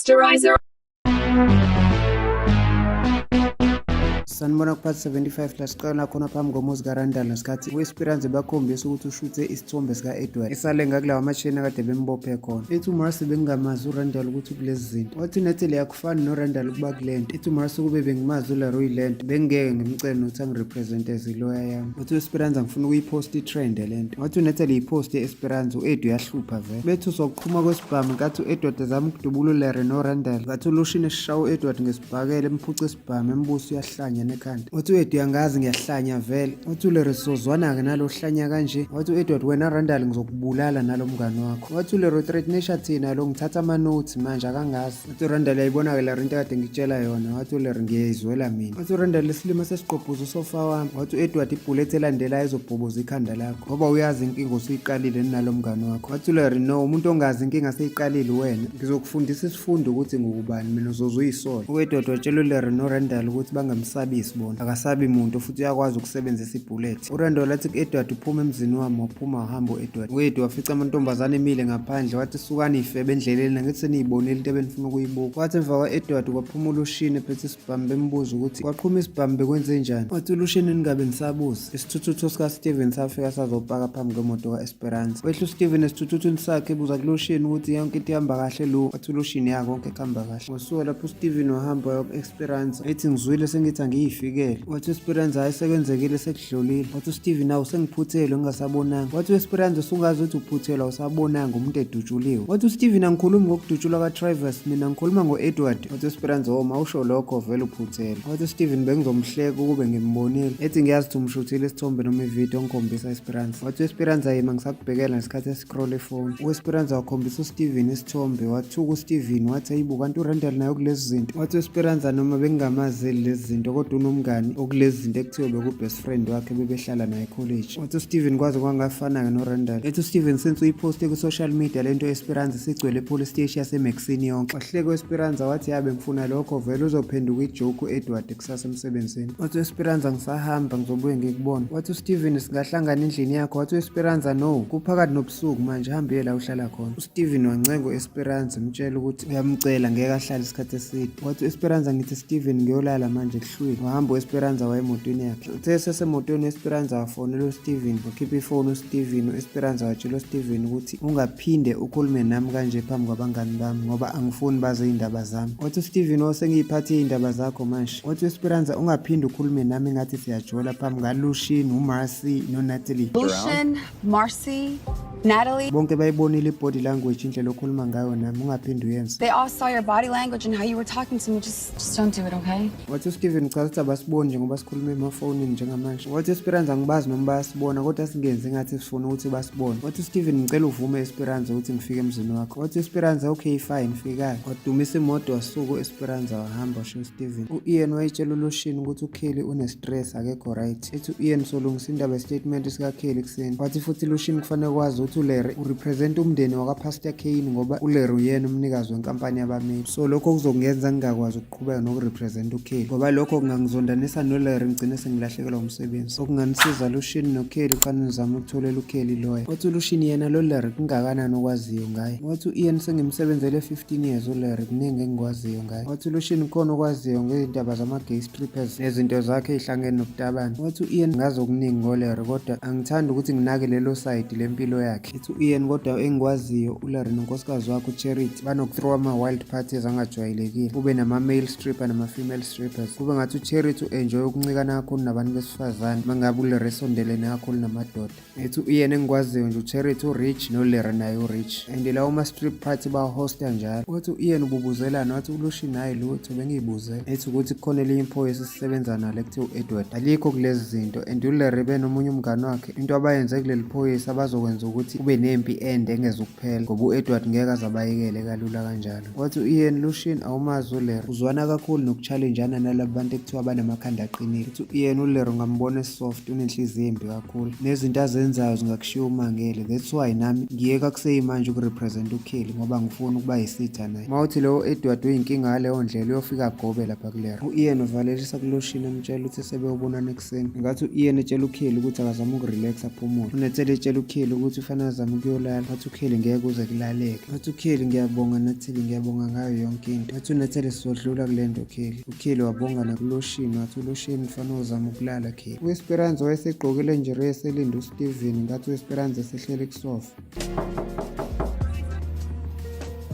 Posterizer. Sanibona kuphathi 75 la siqala khona phambi komuzi kaRandall ngesikhathi u-Esperance bakhombisa ukuthi ushuthe isithombe sika-Edward esale ngakulawa amashini akade bembophe khona. Ethi uMarcy bengingamazi uRandall ukuthi kulezi zinto, wathi Natalie akufani noRandall ukuba kule nto. Ethi uMarcy kube bengimazi uLeroy lento bengingeke ngimcele nokuthi angirepresente as i-lawyer yami. Wathi u-Esperance angifuna ukuyiposta i-trend lento. Wathi uNatalie iposte e-Esperance u-Edu yahlupa vele. Bethi uzokuqhuma kwesibhamu ngathi u-Edward azama ukudubula uLarry noRandall. Ngathi uLushini esishawa u-Edward ngesibhakele emphuca isibhamu embuso uyahlanya nekhanda. Wathi u-Edu yangazi ngiyahlanya vele. Wathi uLarry sizozwana-ke nalo hlanya kanje. Wathi u-Edward wena Randall ngizokubulala nalo mngani wakho. Wathi uLarry threatenisha thina lo ngithatha ama-notes manje akangazi. Wathi uRandall yayibona-ke Larry into kade ngitshela yona. Wathi uLarry ngiyayizwela mina. Wathi uRandall isilimo sesiqobhuza usofa wami. Wathi u-Edward ibhullet elandelayo ezobhoboza ikhanda lakho ngoba uyazi inkinga usuyiqalile nalo mngani wakho. Wathi uLarry no, umuntu ongazi inkinga seyiqalile wena, ngizokufundisa isifundo ukuthi ngubani mina uzozuyisona. U-Edward watshela uLarry noRandall ukuthi bangamsabisi bona, akasabi muntu futhi uyakwazi ukusebenzisa ibhullet. uRandall athi ku-Edward uphuma emzini wami, waphuma wahamba u-Edward. U-Edu wafica amantombazane emile ngaphandle wathi sukani ifebe endleleni nangithi seniyibonile into ebenifuna ukuyibuka. Wathi emva kwa-Edward kwaphuma uLushini ephethe isibhamu bembuza ukuthi kwaqhuma isibhamu bekwenze njani. Wathi uLushini ningabe nisabuza. Isithuthuthu sikaSteven safika sazopaka phambi kwemoto ka-Esperance. Wehla uSteven esithuthuthwini sakhe ebuza kuLushini ukuthi yonke into ihamba kahle lo. Wathi uLushini ya konke kuhamba kahle. Wasuka lapho uSteven wahamba ku-Esperance ethi ngizwile sengithi angiyifikele. Wathi u-Esperance hayi sekwenzekile sekudlulile. Wathi uSteven nawe sengiphuthele ngingasabonanga. Wathi u-Esperance usungazi ukuthi uphuthelwa usabonanga umuntu edutshuliwe. Wathi uSteven angikhulumi ngokudutshulwa ka-Travis, mina ngikhuluma ngo-Edward. Wathi u-Esperance mawusho lokho vele uphuthele. Wathi uSteven bengizomhleka ukube ngimbonile ethi ngiyazi ukuthi umshuthile isithombe noma ividiyo ngikhombisa Esperance. Wathi u-Esperance ayima ngisakubhekela ngesikhathi escroll ifoni. U-Esperance wakhombisa uSteven isithombe wathuka uSteven wathi ayibuka kanti uRandall nayo kulezi zinto. Wathi u-Esperance noma bengingamazeli lezi zinto kodwa unomngani okulezi zinto ekuthiwa beku-best friend wakhe bebehlala naye college. Wathi uSteven kwaze kwangafana-ke noRandall. Ethi uSteven since uyiposte ku-social media lento Esperance sigcwele epolice station yaseMaxine yonke. Wahleka u-Esperance wathi yabe ngifuna lokho vele uzophenduka ijoke u-Edward kusasa emsebenzini. Wathi u-Esperance angisahamba ngizobuye ngikubona. Wathi uSteven singahlangana endlini yakho. Wathi u-Esperance no, kuphakathi nobusuku manje hambe la uhlala khona. uSteven wancenga u-Esperance mtshela ukuthi uyamcela ngeke ahlale isikhathi eside. Wathi u-Esperance ngithi Steven ngiyolala manje kuhlwile. Wahamba u-Esperance waya emotweni yakhe. Uthe sesemotweni u-Esperance wafonela uSteven wakhipha ifoni uSteven. u-Esperance watshela uSteven ukuthi ungaphinde ukhulume nami kanje phambi kwabangani bami ngoba angifuni baze indaba zami. Wathi uSteven sengiyiphathe indaba zakho manje. Wathi u-Esperance ungaphinde ukhulume nami ngathi siyajola phambi kaLushini, uMarcy noNatalie. Lucian, Marcy, Natalie. Bonke bayibonile i-body language indlela okhuluma ngayo nami, ungaphinde uyenze. They all saw your body language and how you were talking to me. Just don't do it, okay? Wathi uSteven cha ukuthi abasiboni njengoba sikhuluma emafonini njengamanje. Wathi u-Esperance angibazi noma bayasibona kodwa singenzi ngathi sifuna ukuthi basibone. Wathi uSteven ngicela uvume Esperance ukuthi ngifike emzini wakho. Wathi u-Esperance okay fine fika. Wadumisa imoto wasuka u-Esperance wahamba washo uSteven. U-Ian wayitshela uLushini ukuthi uKelly une-stress akekho right. Ethi u-Ian solungisa indaba yestatement sikaKelly kuseni. Wathi futhi uLushini kufanele kwazi ukuthi uLarry urepresent umndeni wakwaPastor Kane ngoba uLarry uyena umnikazi wenkampani yabameli. So lokho kuzokungenza ngingakwazi ukuqhubeka nokurepresent uKelly ngoba lokho kungangizondanisa noLarry ngigcine sengilahlekelwa umsebenzi. Okunganisiza Lushini noKelly kufanele nizame ukutholela uKelly lawyer. Wathi uLushini yena lo Larry kungakanani okwaziyo ngaye. Wathi u-Ian sengimsebenzele 15 years uLarry kuningi engikwaziyo ngaye. Wathi uLushini khona okwaziyo ngezindaba zama-gay strippers nezinto zakhe ezihlangene nokutabana. Wathi u-Ian ngazi okuningi ngoLarry kodwa angithandi ukuthi nginake lelo side lempilo yakhe. Ethi u-Ian kodwa engikwaziyo uLarry nonkosikazi wakhe uCharity banokuthrow ama-wild parties angajwayelekile. Kube nama-male stripper nama-female strippers. Kube ngathi uCharity u-enjoy ukuncikana kakhulu nabantu besifazane mangabe uLarry esondelene kakhulu namadoda. Ethi u-Ian engikwaziyo nje uCharity u-rich noLarry naye u-rich and lawo ma-strip party bahosta njalo. Wathi u-Ian ububuzelana. Wathi uLushini hayi lutho bengiyibuzela. Ethi ukuthi kukhona elinye imphoyisa esisebenza nalo ekuthiwa u-Edward alikho kulezi zinto and uLarry benomunye umngane wakhe into abayenze kuleli phoyisa bazokwenza ukuthi kube nempi ende engeze ukuphela ngoba u-Edward ngeke azabayekele kalula kanjalo. Wathi u-Ian Lushini awumazi uLarry uzwana kakhulu nokuchallengeana nalabo bantu ekuthiwa banamakhanda aqinile. Uthi u-Ian uLarry ungambona esoft unenhliziyo embi kakhulu nezinto azenzayo zingakushiya umangele. That's why nami ngiyeka kuseyimanje ukurepresent uKelly ngoba ngifuna ukuba yisitha naye. Mawuthi lowo Edward uyinkinga ngaleyo ndlela uyofika agobe lapha kuLarry. U-Ian uvalelisa kuLushini emtshela ukuthi sebeyobonana ekuseni. Ngathi u-Ian etshela uKelly ukuthi akazama ukurelax aphumule. uNatalie etshela uKelly ukuthi ufanele ukhona azama ukuyolala. Wathi uKelly ngeke kuze kulaleke. Wathi uKelly ngiyabonga Natheli, ngiyabonga ngayo yonke into. Wathi uNatheli sizodlula kule nto Kelly. uKelly wabonga nakuLoshini. Wathi uLoshini kufanele uzame ukulala Kelly. U-Esperanza wayesegqokile nje eselinda uSteven ngathi u-Esperanza esehleli kusofa.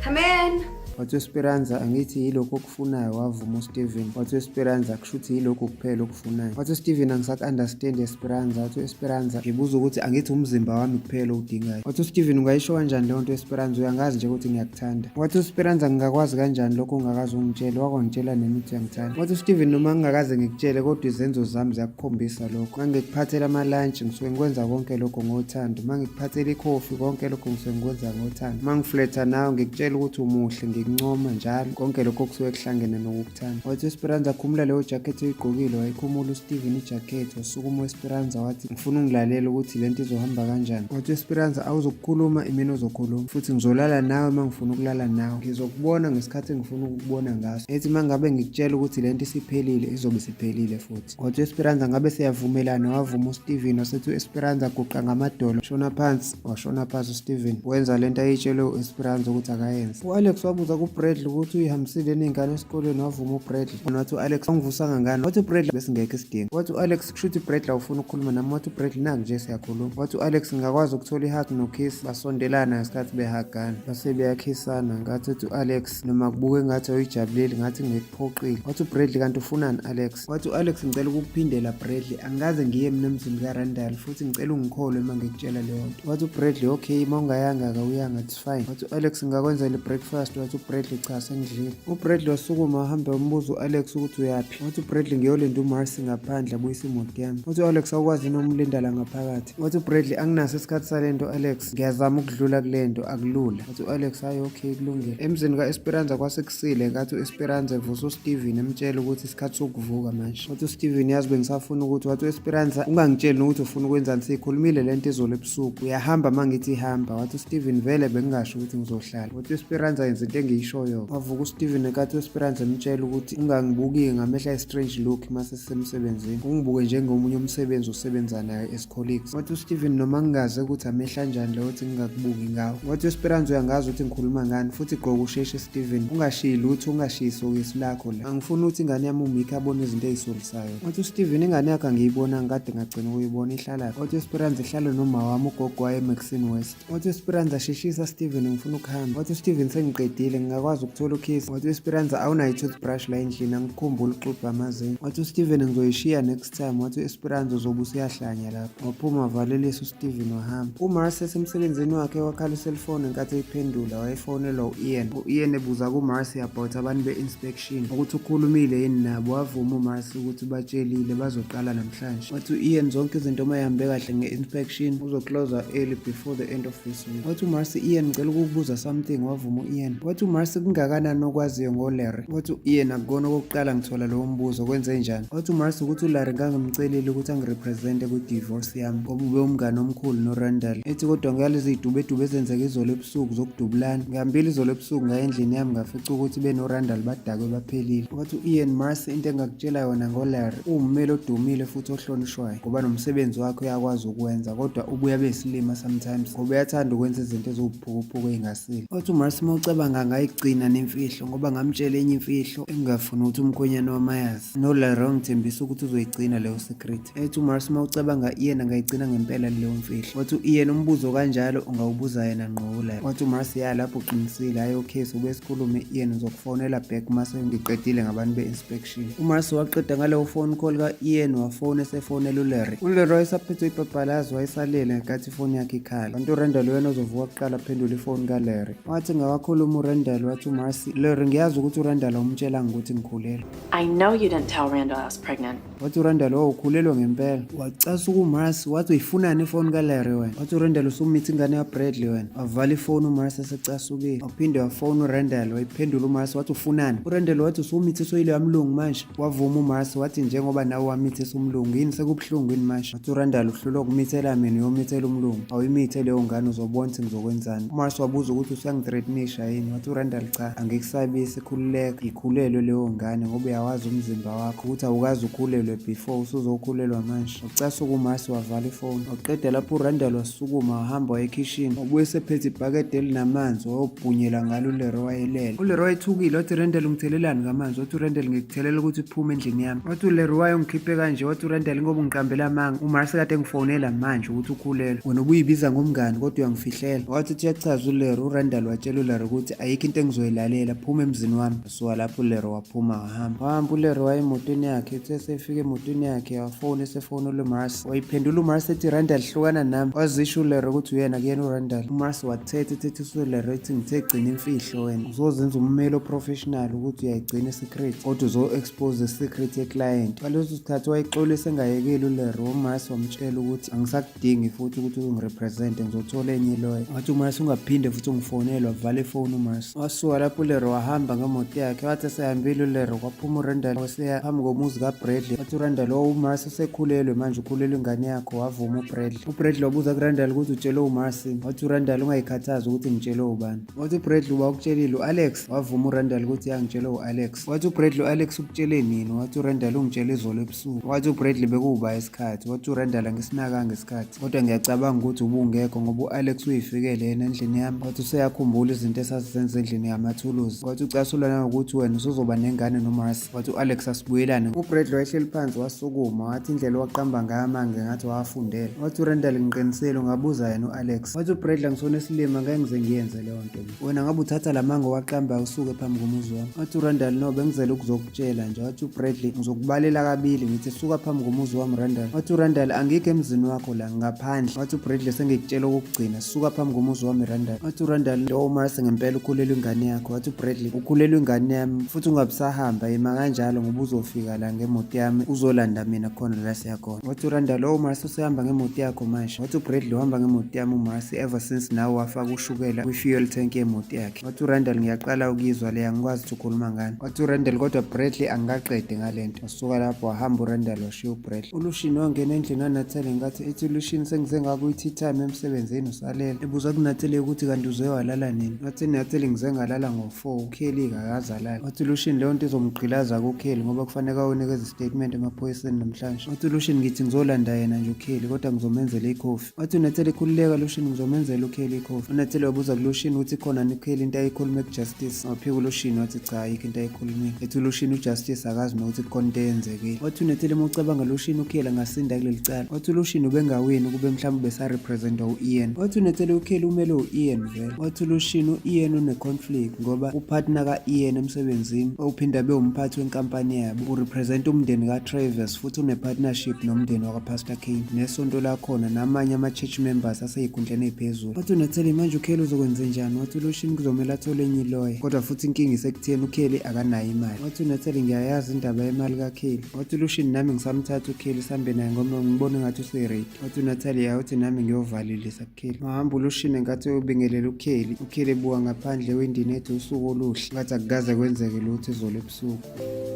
Come in. Wathi u-Esperanza angithi yilokhu okufunayo, wavuma uSteven. Wathi u-Esperanza kushuthi yilokhu kuphela okufunayo. Wathi uSteven angisaku-understand Esperanza. Wathi u-Esperanza ngibuza ukuthi angithi umzimba wami kuphela udingayo. Wathi uSteven ungayisho kanjani leyo nto Esperanza, uyangazi nje ukuthi ngiyakuthanda. Wathi u-Esperanza ngingakwazi kanjani lokho ungakazi ungitshela, wakongitshela nini ukuthi uyangithanda. Wathi uSteven noma ngingakaze ngikutshele kodwa izenzo zami ziyakukhombisa lokho. Mangikuphathela ama-lunch ngisuke ngikwenza konke lokho ngothando. Mangikuphathela ikhofi konke lokho ngisuke ngikwenza ngothando. Mangifletha nawe ngikutshela ukuthi umuhle ngikuncoma njalo konke lokho kusuke kuhlangene nokukuthanda. Wathi u-Esperanza khumula leyo jacket oyigqokile, wayikhumula uSteven ijacket. Wasukuma u-Esperanza wathi ngifuna ungilalela ukuthi lento izohamba kanjani. Wathi u-Esperanza awuzokukhuluma imini ozokhuluma futhi ngizolala nawe mangifuna ukulala nawe. Ngizokubona ngesikhathi engifuna ukubona ngaso. Ethi mangabe ngikutshela ukuthi lento isiphelile izobe isiphelile futhi. Wathi u-Esperanza ngabe siyavumelana, wavuma uSteven. Wasethi u-Esperanza guqa ngamadolo, shona phansi. Washona phansi uSteven wenza lento ayitshele u-Esperanza ukuthi akayenze. U-Alex wabuza ku-Bradley ukuthi uyihambisile ney'ngane esikoleni, wavuma u-Bradley. Wathi u-Alex angivusanga ngani. Wathi u-Bradley besingekho isidingo. Wathi u-Alex kushuthi u-Bradley awufuna ukukhuluma nami. Wathi u-Bradley naku nje siyakhuluma. Wathi u-Alex ngingakwazi ukuthola ihug nokiss. Basondelana ngesikhathi behagana base beyakhisana. Ngathi u-Alex noma kubuke ngathi awuyijabuleli ngathi ngekuphoqile. Wathi u-Bradley kanti ufunani Alex? Wathi u-Alex ngicela ukukuphindela Bradley, angikaze ngiye mina emzini kaRandall futhi ngicela ungikholwe uma ngikutshela leyo nto. Wathi u-Bradley okay uma ungayanga akawuyanga it's fine. Wathi u-Alex ngakwenzela i-breakfast. Wathi u-Bradley cha sengidlile. U-Bradley wasukuma wahamba wambuza u-Alex ukuthi uyaphi. Wathi u-Bradley ngiyolinda uMarcy ngaphandle abuyise imoto yami. Wathi u-Alex awukwazi noma umlinda la ngaphakathi. Wathi u-Bradley anginaso isikhathi salento Alex, ngiyazama ukudlula kulento akulula. Wathi u-Alex hayi okay kulungile. Emzini ka-Esperanza kwasekusile ngathi u-Esperanza evusa uSteven emtshela ukuthi isikhathi sokuvuka manje. Wathi uSteven yazi bengisafuna ukuthi. Wathi u-Esperanza ungangitsheli ukuthi ufuna ukwenzani, siyikhulumile lento izolo ebusuku, uyahamba mangithi ihamba. Wathi uSteven vele bengingasho ukuthi ngizohlala. Wathi u-Esperanza yenza into engiyishoyo. Wavuka uSteven ekathi u-Esperanza emtshela ukuthi ungangibuki ngamehla i-strange look mase sisemsebenzini, ungibuke njengomunye umsebenzi osebenza naye as colleagues. Wathi uSteven noma ngingaze ukuthi amehla njani leyo ukuthi ngingakubuki ngawo. Wathi u-Esperanza uyangazi ukuthi ngikhuluma ngani futhi gqoka usheshe Steven, ungashiyi lutho, ungashiyi isokisi lakho la, angifuni ukuthi ingane yami uMika abone izinto ezisolisayo. Wathi uSteven ingane yakho angiyibona ngikade ngagcina ukuyibona, ihlala. Wathi u-Esperanza ihlala noma wami ugogo waye eMaxine West. Wathi u-Esperanza sheshisa Steven ngifuna ukuhamba. Wathi uSteven sengiqedile ngingakwazi ukuthola ukiss. Wathi u-Esperanza awunayo i-toothbrush la endlini angikhumbula uxubha amazinyo. Wathi uSteven ngizoyishiya next time. Wathi u-Esperanza uzobe usiyahlanya lapho. Waphuma wavalelisa uSteven wahamba. uMarcy esemsebenzini wakhe wakhala iselfone ngenkathi eyiphendula wayefonelwa u-Ian. U-Ian ebuza ku-Marcy about abantu be-inspection ukuthi ukhulumile yini nabo, wavuma uMarcy ukuthi batshelile bazoqala namhlanje. Wathi u-Ian zonke izinto mayihambe kahle nge-inspection uzoclosa early before the end of this week. Wathi uMarcy Ian ngicela ukukubuza something, wavuma u-Ian. Wathi uMarcy kungakanani okwaziyo ngoLarry? Wathi u-Ian akukona okokuqala ngithola lowo mbuzo, kwenze njani? Wathi uMarcy ukuthi uLarry ngangimcelile ukuthi angirepresente kwi-divorce yami ngoba ube umngane omkhulu noRandall. Ethi kodwa ngalezi idubedube ezenzeka izolo ebusuku zokudubulana, ngihambile izolo ebusuku ngaya endlini yami ngafica ukuthi benoRandall badakwe baphelile. Wathi u-Ian Marcy into engakutshela yona ngoLarry uwummeli odumile futhi ohlonishwayo ngoba nomsebenzi wakhe uyakwazi ukwenza kodwa ubuya besilima sometimes ngoba uyathanda ukwenza izinto eziwuphukuphuku ey'ngasile. Wathi uMarcy mawucabanga ngayigcina nemfihlo ngoba ngamtshela enye imfihlo engingafuni ukuthi umkhwenyana wami ayazi, noLarry wangithembisa ukuthi uzoyigcina leyo secret. Ethi uMarcy mawucabanga Ian angayigcina ngempela leyo mfihlo. Wathi u-Ian umbuzo kanjalo ungawubuza yena ngqo la. Wathi uMarcy ya lapho uqinisile hayi okay ube sikhulume Ian uzokufonela back mase ngiqedile ngabantu be-inspection. uMarcy waqeda ngaleyo phone call ka-Ian wafona esefonela uLarry. uLarry wayesaphethwe ibhabhalazi wayesalele ngenkathi ifoni yakhe ikhala. Kanti uRandall wena uzovuka kuqala aphendula ifoni kaLarry. Wathi ngakakhuluma uRandall wathi uMarcy, Larry ngiyazi ukuthi uRandall awumtshelanga ukuthi ngikhulelwe. I know you didn't tell Randall I was pregnant. Wathi uRandall ukhulelwe ngempela. Wacasa kuMarcy wathi uyifunani ifoni kaLarry wena? Wathi uRandall usumitha ingane kaBradley wena. Wavala ifoni uMarcy esecasukile. Waphinde wafona uRandall wayiphendula uMarcy wathi ufunani? uRandall wathi usumithiswe ile yamlungu manje. Wavuma uMarcy wathi njengoba nawe wamithisa umlungu yini sekubuhlungu yini manje? Wathi uRandall uhlulwa ukumithela mina uyomithela umlungu. Awuyimithe leyo ngane uzobona ukuthi ngizokwenzani. uMarcy wabuza ukuthi usangithreatenisha yini? Wathi uRandall cha angikusabisi khululeka ikhulelwe leyo ngane ngoba uyawazi umzimba wakho ukuthi awukazi ukhulelwe before usuzokhulelwa manje. Ucasa uMarcy wavala ifoni. Uqeda lapho uRandall wasukuma wahamba waya ekhishini. Ubuye sephethe ibhakede elinamanzi wayobhunyela ngalo uLeroy wayelele. uLeroy ethukile wathi uRandall ngithelelani ngamanzi. Wathi uRandall ngikuthelela ukuthi uphume endlini yami. Wathi uLeroy ungikhiphe kanje. Wathi uRandall ngoba ungiqambela amanga uMarcy kade ngifonela manje ukuthi ukhulelwe. Wena ubuyibiza ngomngane kodwa uyangifihlela. Wathi uyachaza uLeroy uRandall watshela uLeroy ukuthi ayikho into engizoyilalela phuma emzini wami. So lapho uLeroy waphuma wahamba uLeroy emotweni yakhe. Ethe sefika emotweni yakhe wafona esefonela uMarcy. Wayiphendula uMarcy ethi Randall hlukana nami. Wazisho uLeroy ukuthi uyena kuyena uRandall. uMarcy wathetha ethi uLeroy ethi ngithe gcina imfihlo wena uzozenza ummeli oprofessional ukuthi uyayigcina secret kodwa uzo-expose secret ye-client. Ngaleso sikhathi wayixolisa engayekeli uLeroy. uMarcy wamtshela ukuthi angisakudingi futhi ukuthi ungirepresente ngizothola enye lawyer. Wathi uMarcy ungaphinde futhi ungifonele wavala ifoni uMarcy. Wasuka lapho uLeroy wahamba ngemoto yakhe. Wathi esehambile uLeroy kwaphuma uRandall waseya phambi komuzi kaBradley. Wathi uRandall uMarcy usekhulelwe manje ukhulelwe ingane yakho wavuma uBradley wabuza kuRandall ukuthi utshele uMarcy. Wathi uRandall ungayikhathazi ukuthi ngitshele ubani. Wathi uBradley uba ukutshelile uAlex. Wavuma uRandall ukuthi yangitshele uAlex. Wathi uBradley uAlex ukutshele nini. Wathi uRandall ungitshele izolo ebusuku. Wathi uBradley bekuba isikhathi. Wathi uRandall angisinakanga isikhathi kodwa ngiyacabanga ukuthi ubungekho ngoba uAlex uyifikele yena endlini yami. Wathi useyakhumbula izinto esasizenza endlini yamathuluzi. Wathi ucasulana ngokuthi wena usuzoba nengane noMarcy. Wathi uAlex asibuyelane. uBradley wayehleli phansi wasukuma. Wathi indlela waqamba ngayo amanga ngathi wafundela. Wathi uRandall ngiqinisele ungabuza yena uAlex. Wathi uBradley ngisona esilima ngeke ngize ngiyenze leyo nto. Wena ngabe uthatha lamanga waqamba usuke phambi komuzi wami. Wathi uRandall no bengizele ukuzokutshela nje. Wathi uBradley ngizokubalela kabili ngithi suka phambi komuzi wami Randall. Wathi uRandall angikho emzini wakho la ngaphandle. Wathi uBradley sengikutshela ukugcina suka phambi komuzi wami Randall. Wathi uRandall lo uMarcy ngempela ukhulelwe ingane yakho. Wathi uBradley ukhulelwe ingane yami futhi ungabusahamba yima kanjalo ngoba uzofika la ngemoto yami uzolanda mina khona la siyakhona. Wathi uRandall lo uMarcy usehamba ngemoto yakho manje. Wathi uBradley uhamba ngemoto yami uMarcy ever since nawe wafaka ushukela kwi-fuel tank yemoto yakhe. Wathi uRandall ngiyaqala ukizwa le angikwazi ukukhuluma ngani. Wathi uRandall kodwa Bradley angikaqede ngalento. Wasuka lapho wahamba uRandall washiya uBradley. uLushini wangena endlini kaNatalie ngathi ethi Lushini sengize ngakuyi-tea time emsebenzini usalele. Ebuza kuNatalie ukuthi kanti uze walala nini. Wathi Natalie ngize ngalala ngo-4 uKelly akazalala. Wathi Lushini leyo nto izomgqilaza kuKelly ngoba kufanele awunikeze istatement emaphoyiseni namhlanje. Wathi Lushini ngithi ngizolanda yena nje uKelly kodwa ngizomenzela ikhofi. Wathi Natalie khululeka Lushini ngizomenzela uKelly ikhofi. uNatalie wabuza kuLushini ukuthi khona uKelly into ayikhuluma kuJustice. Waphika uLushini wathi cha ayikho into ayikhulumile. Ethi uLushini uJustice akazi nokuthi khona into eyenzekile. Wathi uNatalie mawucabanga Lushini uKelly angasinda kuleli cala. Wathi uLushini ubengawini kube mhlawumbe besarepresenta uIan. Wathi uNatalie uKelly umele uIan vele. Wathi uLushini uIan une-conflict ngoba upartner kaIan emsebenzini uphinda bewumphathi wenkampani yabo urepresenta umndeni kaTravis futhi une-partnership nomndeni wakwaPastor Kane nesonto lakhona namanye ama-church members asey'khundleni ey'phezulu. Wathi uNatalie manje uKelly uzokwenze njani. Wathi uLushini kuzomele athole enye iloya kodwa futhi inkinga isekutheni uKelly akanayo imali. Wathi uNatalie ngiyayazi indaba yemali kaKelly. Wathi uLushini nami ngisamthatha uKelly sambe naye ngoba ngibona ngathi userate. Wathi uNatalie yathi nami ngiyovalelisa kuKelly. Wahamba uLushini ngathi uyobingelela uKelly. uKelly ebuka ngaphandle wendini ethi usuku oluhle ngathi akukaze kwenzeke lutho izolo ebusuku.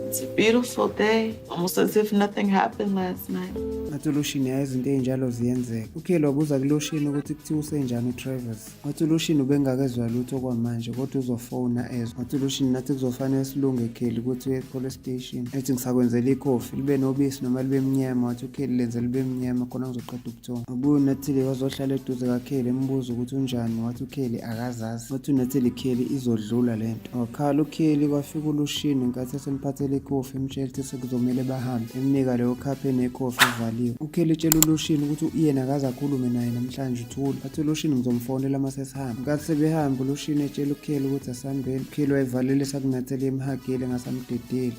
It's a beautiful day, almost as if nothing happened last night. Wathi uLushini izinto ey'njalo ziyenzeka. uKelly wabuza kuLushini ukuthi kuthiwa usenjani uTravis. Wathi uLushini ubengakezwa lutho kwamanje kodwa uzofona ezwe. Wathi uLushini nathi kuzofanele silunge Kelly ukuthi uye e-police station. Ethi ngisakwenzela ikhofi libe nobisi noma libe mnyama. Wathi uKelly lenze libe mnyama khona ngizoqeda ukuthonga. Wabuya uNatalie wazohlala eduze kaKelly embuza ukuthi unjani. Wathi uKelly akazazi. Wathi uNatalie Kelly izodlula lento. Wakhala uKelly kwafika uLushini nkathi esemphathele ikhofi emtshela ukuthi sekuzomele bahambe emnika leyo cup enekhofi evaliwe. uKelly etshela uLushini ukuthi uIan akaze akhulume naye namhlanje uthule. Wathi uLushini ngizomfonela uma sesihamba. Nkathi sebehamba uLushini etshela uKelly ukuthi asihambeni. uKelly wayivalile sakuNatalie emhagile ngasamdedeli.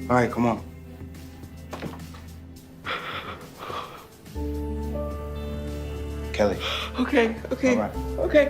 All right, come on. Kelly. Okay. All right. Okay.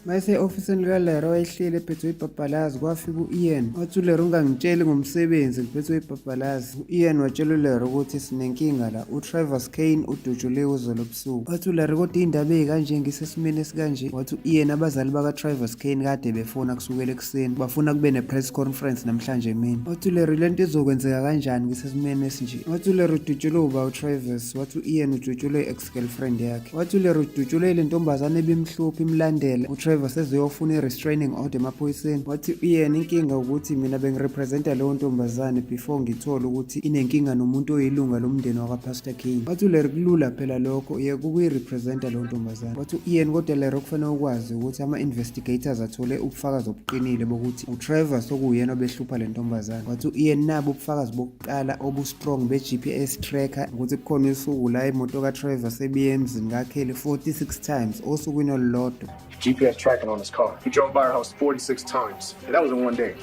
mayese ofisini likalero wayehleli ephethwe ibhabhalazi kwafika u-Ian wathi uLero ungangitsheli ngomsebenzi ngiphethwe ibhabhalazi. U-Ian watshela uLero ukuthi sinenkinga la, uTravis Kane udutshule uzolo ebusuku. Wathi uLero kodwa indaba eyikanje ngisesimeni esikanje. Wathi u-Ian abazali bakaTravis Kane kade befona kusukela ekuseni bafuna kube ne-press conference namhlanje emini. Wathi uLero lento izokwenzeka kanjani ngisesimeni esinje. Wathi uLero udutshule uba uTravis. Wathi u-Ian udutshule i-ex-girlfriend yakhe. Wathi uLero udutshule le ntombazane ebimhluphi imlandela uTravis ezeyofuna i-restraining order emaphoyiseni. Wathi u-Ian inkinga ukuthi mina bengirepresenta leyo ntombazane before ngithola ukuthi inenkinga nomuntu oyilunga lomndeni wakwaPastor King. Wathi uLero kulula phela lokho yeke ukuyirepresenta leyo ntombazane. Wathi u-Ian kodwa Lero kufanele ukwazi ukuthi ama-investigators athole ubufakazi obuqinile bokuthi uTravis okuyena obehlupha le ntombazane. Wathi u-Ian nabo ubufakazi bokuqala obu-strong be-GPS tracker ukuthi kukhona usuku la imoto kaTravis ebiye emzini kaKelly 46 times osukwini olulodwa. GPS tracking on his car. He drove by her house 46 times. And that was in one day.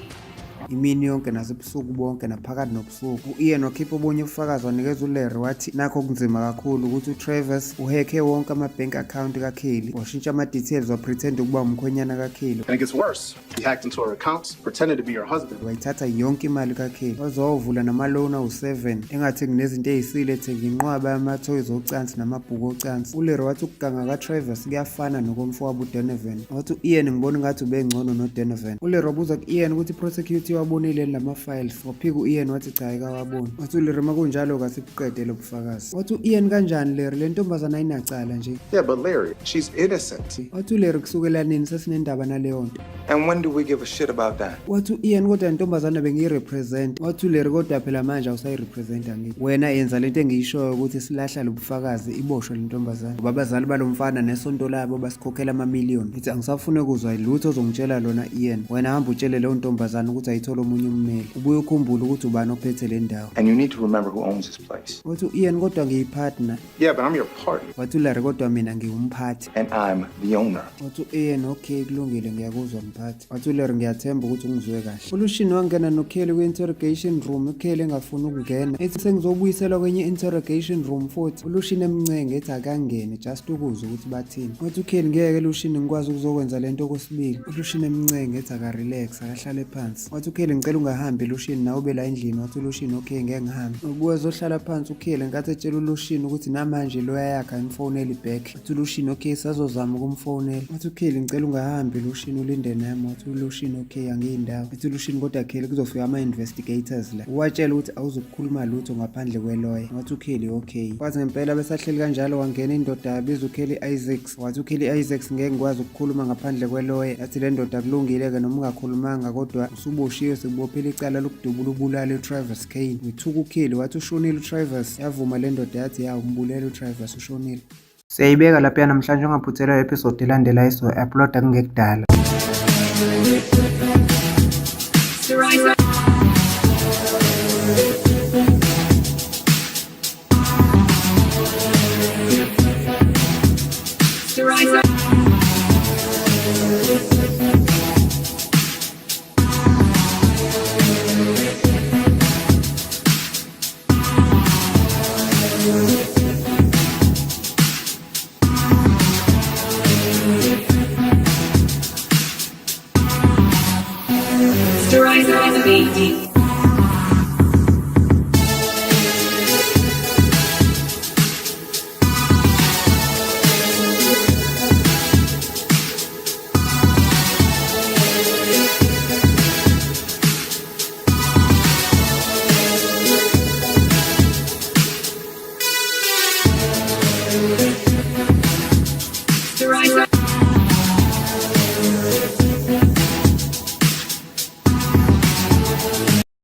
Imini yonke nasebusuku bonke naphakathi nobusuku. U-Ian wakhipha obunye ubufakazi wanikeza uLero wathi nakho kunzima kakhulu ukuthi uTravis uhekhe wonke ama-bank account kaKelly washintsha ama-details wapretend ukuba umkhwenyana kaKelly. And it gets worse. He hacked into her accounts, pretended to be her husband. Wayithatha yonke imali kaKelly waze wavula namalona awu-7 engathengi nezinto ey'sile ethenga inqwaba yama-toys ocansi namabhuku ocansi. uLero wathi ukuganga kaTravis kuyafana nokomfowabo uDonovan. Wathi u-Ian ngibona ngathi ubengcono noDonovan. uLero wabuza ku-Ian ukuthi i-prosecutor wabonile lama-files waphika u-Ian wathi cha ayikawaboni. Wathi uLero makunjalo kasibuqede lo bufakazi. Wathi u-Ian kanjani Lero le ntombazana ayinacala nje. Yeah, but Larry, she's innocent. Wathi uLero kusukela nini sesinendaba naleyo nto. And when do we give a shit about that? Wathi u-Ian kodwa intombazana bengiyirepresent. Wathi uLero kodwa phela manje awusayirepresenta ngithi. Wena yenza lento engiyishoyo ukuthi silahla lo bufakazi iboshwe le ntombazana. Ngoba abazali balomfana nesonto labo basikhokhela ama-million. Ngithi angisafune ukuzwa lutho ozongitshela lona Ian. Wena hamba utshele leyo ntombazana ukuthi ayithole omunye ummeli. Ubuye ukhumbule ukuthi ubani ophethe le ndawo. And you need to remember who owns this place. Wathi u-Ian kodwa ngiyipartner. Yeah, but I'm your partner. Wathi uLero kodwa mina ngiwumphathi. And I'm the owner. Wathi u-Ian okay kulungile ngiyakuzwa mphathi. Wathi uLero ngiyathemba ukuthi ungizwe kahle. uLushini wangena noKelly kwi-interrogation room uKelly engafuni ukungena. Ethi sengizobuyisela kwenye interrogation room futhi. uLushini emncenge ethi akangene just ukuzwa ukuthi bathini. Wathi uKelly ngeke Lushini ngikwazi ukuzokwenza lento okwesibili. uLushini emncenge ethi akarelax akahlale phansi. Wathi uKelly ngicela ungahambi Lushini nawe ube la endlini. Wathi uLushini okay ngeke ngihambe. Ubuye zohlala phansi uKelly ngathi etshela uLushini ukuthi namanje loya yakhe imfonela back. Wathi uLushini okay sazozama ukumfonela. Wathi uKelly ngicela ungahambi Lushini ulinde nami. Wathi uLushini okay angiyindawo. Wathi uLushini kodwa Kelly kuzofika ama-investigators la. Watshela ukuthi awuzokukhuluma lutho ngaphandle kweloya. Wathi uKelly okay. Kwathi ngempela besahleli kanjalo wangena indoda yabiza uKelly Isaacs. Wathi uKelly Isaacs ngeke ngikwazi ukukhuluma ngaphandle kweloya. Yathi le ndoda kulungile-ke noma ungakhulumanga kodwa usuboshiwe sekubophela icala lokudubula ubulala uTravis Kane. Wethuka uKelly wathi ushonile uTravis. Yavuma le ndoda yathi ya umbulela uTravis ushonile. Siyayibeka lapha namhlanje ungaphuthelwa episode elandelayo so upload kungekudala.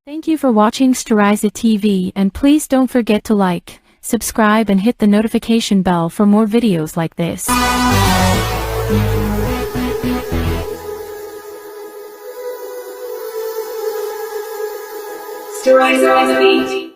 Thank you for watching Storiza TV, and please don't forget to like, subscribe and hit the notification bell for more videos like this. Storiza TV.